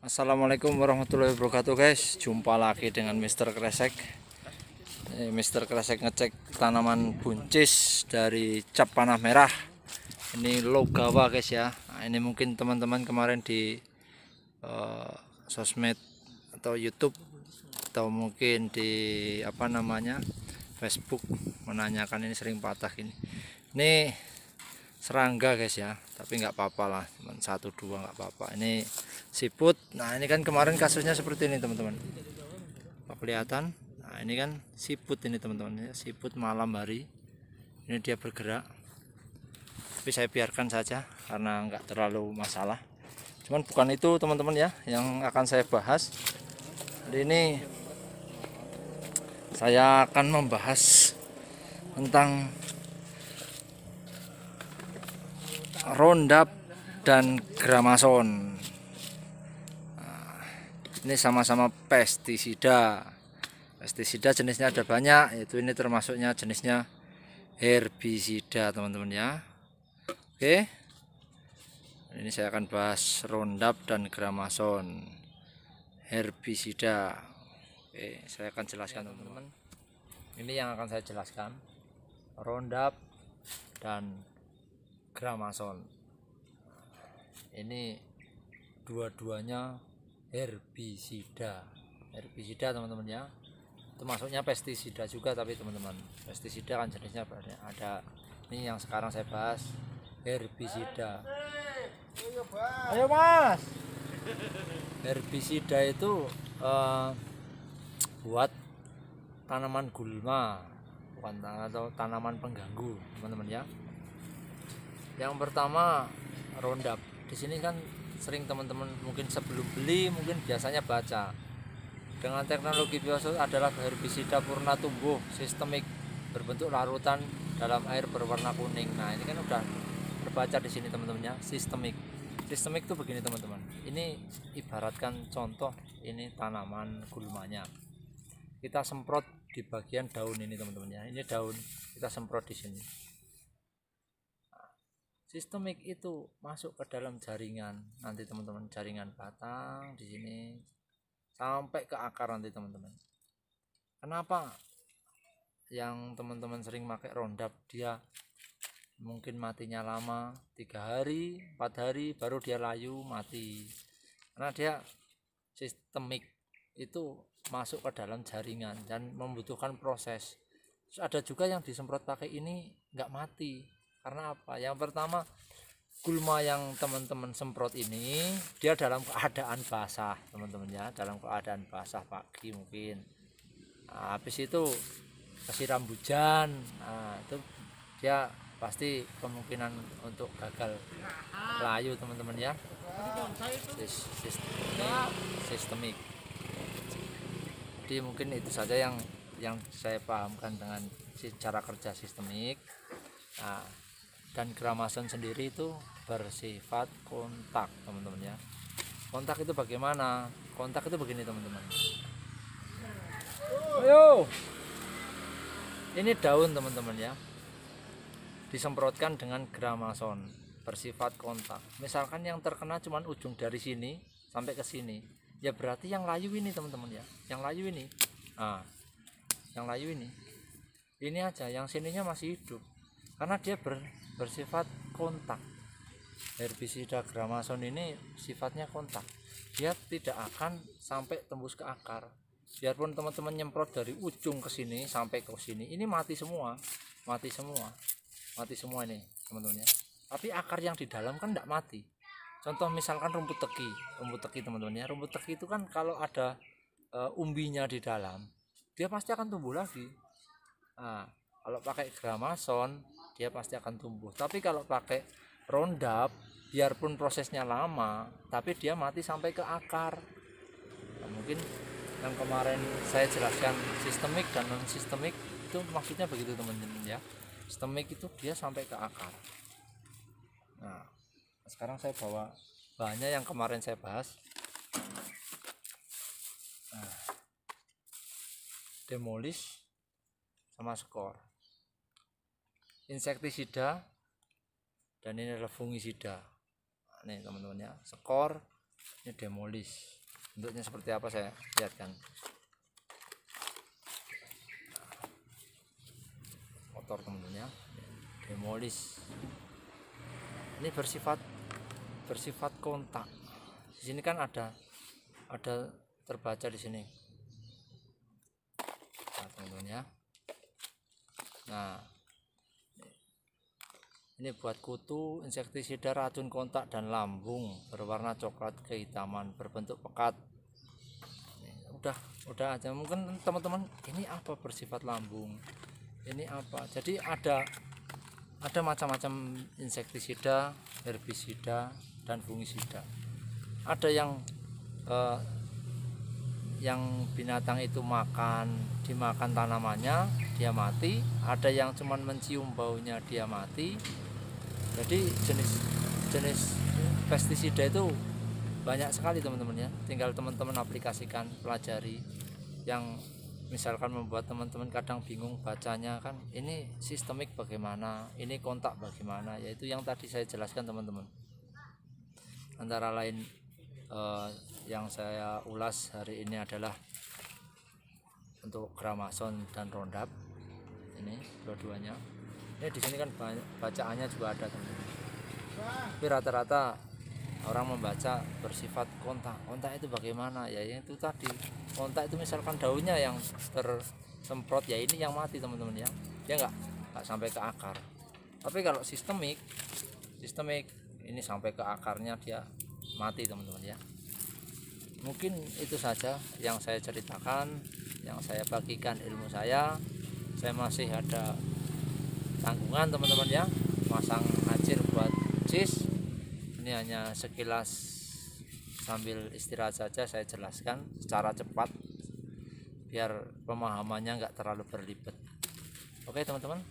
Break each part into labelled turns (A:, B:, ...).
A: Assalamualaikum warahmatullahi wabarakatuh guys. Jumpa lagi dengan Mr. Kresek. Mr. Kresek ngecek tanaman buncis dari cap panah merah. Ini Logawa guys ya. Nah, ini mungkin teman-teman kemarin di sosmed atau YouTube atau mungkin di Facebook menanyakan ini sering patah ini. Ini serangga guys ya, tapi nggak apa-apa lah, cuma 1-2 nggak apa-apa. Ini siput. Nah ini kan kemarin kasusnya seperti ini teman-teman, kelihatan. Nah ini kan siput ini teman-teman, siput malam hari ini dia bergerak, tapi saya biarkan saja karena nggak terlalu masalah. Cuman bukan itu teman-teman ya yang akan saya bahas hari ini. Saya akan membahas tentang Roundup dan Gramason. Nah, ini sama-sama pestisida. Pestisida jenisnya ada banyak, yaitu ini termasuknya jenisnya herbisida teman-teman ya. Oke, ini saya akan bahas Roundup dan Gramason, herbisida. Oke, saya akan jelaskan teman-teman. Ini yang akan saya jelaskan, Roundup dan Gramason. Ini dua-duanya herbisida. Herbisida teman-teman ya. Itu masuknya pestisida juga, tapi teman-teman, pestisida kan jenisnya banyak. Ada ini yang sekarang saya bahas, herbisida. Ayo mas. Herbisida itu buat tanaman gulma, bukan atau tanaman pengganggu teman-teman ya. Yang pertama Roundup. Di sini kan sering teman-teman mungkin sebelum beli mungkin biasanya baca dengan teknologi biosol adalah herbisida purna tumbuh sistemik berbentuk larutan dalam air berwarna kuning. Nah ini kan udah terbaca di sini teman-teman ya, sistemik. Sistemik itu begini teman-teman. Ini ibaratkan contoh, ini tanaman gulmanya. Kita semprot di bagian daun ini teman-teman ya. Ini daun kita semprot di sini. Sistemik itu masuk ke dalam jaringan nanti teman-teman, jaringan batang di sini sampai ke akar nanti teman-teman. Kenapa yang teman-teman sering pakai Roundup dia mungkin matinya lama, 3 hari 4 hari baru dia layu mati, karena dia sistemik itu masuk ke dalam jaringan dan membutuhkan proses. Terus ada juga yang disemprot pakai ini nggak mati. Karena apa? Yang pertama, gulma yang teman-teman semprot ini dia dalam keadaan basah teman-teman ya, dalam keadaan basah pagi mungkin. Nah, habis itu kesiram hujan, nah, itu dia pasti kemungkinan untuk gagal layu teman-teman ya. Sistemik. Jadi mungkin itu saja yang saya pahamkan dengan cara kerja sistemik. Nah, dan Gramason sendiri itu bersifat kontak teman-teman ya. Kontak itu bagaimana? Kontak itu begini teman-teman. Ayo, ini daun teman-teman ya, disemprotkan dengan Gramason, bersifat kontak. Misalkan yang terkena cuman ujung dari sini sampai ke sini, ya berarti yang layu ini teman-teman ya, yang layu ini. Nah, yang layu ini aja, yang sininya masih hidup karena dia bersifat kontak. Herbisida Gramason ini sifatnya kontak, dia tidak akan sampai tembus ke akar. Biarpun teman-teman nyemprot dari ujung ke sini sampai ke sini, ini mati semua, mati semua ini teman-teman ya. Tapi akar yang di dalam kan tidak mati. Contoh misalkan rumput teki teman-teman ya. Rumput teki itu kan kalau ada umbinya di dalam, dia pasti akan tumbuh lagi. Nah, kalau pakai Gramason dia pasti akan tumbuh. Tapi kalau pakai Roundup, biarpun prosesnya lama, tapi dia mati sampai ke akar. Nah, mungkin yang kemarin saya jelaskan sistemik dan non sistemik itu maksudnya begitu teman-teman ya. Sistemik itu dia sampai ke akar. Nah, sekarang saya bawa bahannya yang kemarin saya bahas. Nah, Demolish sama Skor, insektisida, dan ini adalah fungisida. Nah, nih teman-teman ya, Skor Ini demolish, bentuknya seperti apa saya lihatkan. Motor teman-teman ya, demolish. Ini bersifat kontak. Di sini kan ada terbaca di sini. Nah, teman-teman ya. Nah, ini buat kutu, insektisida, racun kontak dan lambung berwarna coklat kehitaman berbentuk pekat. Udah aja. Mungkin teman-teman, ini apa bersifat lambung? Ini apa? Jadi ada macam-macam insektisida, herbisida, dan fungisida. Ada yang binatang itu dimakan tanamannya dia mati, ada yang cuman mencium baunya dia mati. Jadi jenis pestisida itu banyak sekali teman-teman ya, tinggal teman-teman aplikasikan, pelajari. Yang misalkan membuat teman-teman kadang bingung bacanya kan, ini sistemik bagaimana, ini kontak bagaimana, yaitu yang tadi saya jelaskan teman-teman. Antara lain yang saya ulas hari ini adalah untuk gramason dan Roundup. Ini dua-duanya. Ini di sini kan bacaannya juga ada teman-teman. Tapi rata-rata orang membaca bersifat kontak. Kontak itu bagaimana? Ya itu tadi. Kontak itu misalkan daunnya yang tersemprot, ya ini yang mati teman-teman ya. Dia nggak sampai ke akar. Tapi kalau sistemik ini sampai ke akarnya, dia mati teman-teman ya. Mungkin itu saja yang saya ceritakan, yang saya bagikan ilmu saya. Saya masih ada tanggungan teman-teman ya, masang acir buat cis. Ini hanya sekilas sambil istirahat saja saya jelaskan secara cepat biar pemahamannya nggak terlalu berlibat. Oke teman-teman,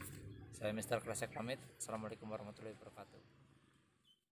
A: saya Mr. Kresek pamit. Assalamualaikum warahmatullahi wabarakatuh.